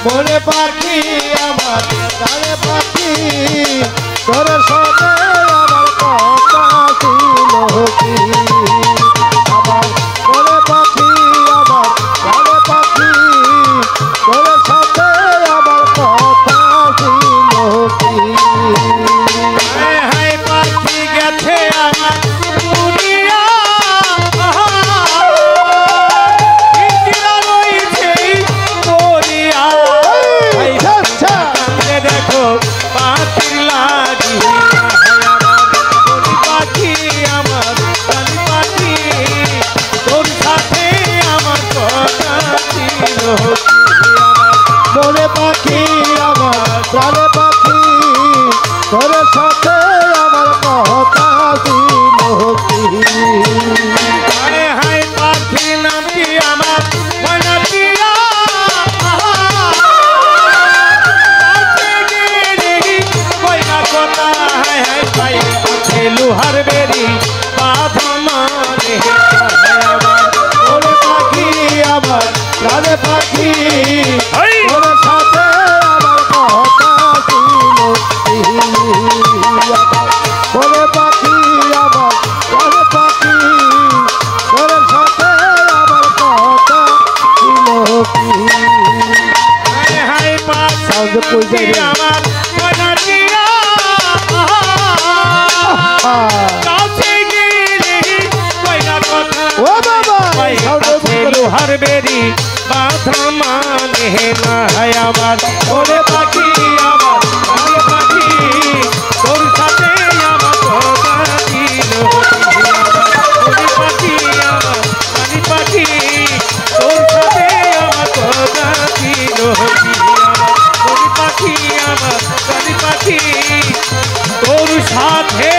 মনে পাখি আমার প্রাণে পাখি তোর সাথে আমার কথা ছিল কি আমার মনে পাখি আমার প্রাণে পাখি তোর সাথে আমার কথা ছিল কি হায় পাখি গেছে আমার দুনিয়া দেখো পাখির লাগি পাখি আমার পাখি তোর সাথে আমার কথা ছিল মনে পাখি আমার প্রাণে পাখি তোর সাথে আমার কথা ছিল কি হায় হায় পাখি নামটি আমার ময়না পিয়া লোহার বেরি বাধা মানে মনে পাখি আমার প্রাণে পাখি তোর সাথে আমার কথা ছিল কি মনে পাখি আমার প্রাণে পাখি তোর সাথে আমার কথা ছিল কি হায় পাখি আমার ময়না পিয়া কাছে গেলে কয়না কথা ও বাবা লোহার বেরি বাধা মানে না আমার ওরে পাখি আমার ওরে পাখি তোর সাথে আমার কথা ছিল ওরে পাখি আমার পানি পাখি তোর সাথে আমার কথা ছিল ওরে পাখি আমার পানি পাখি তোর সাথে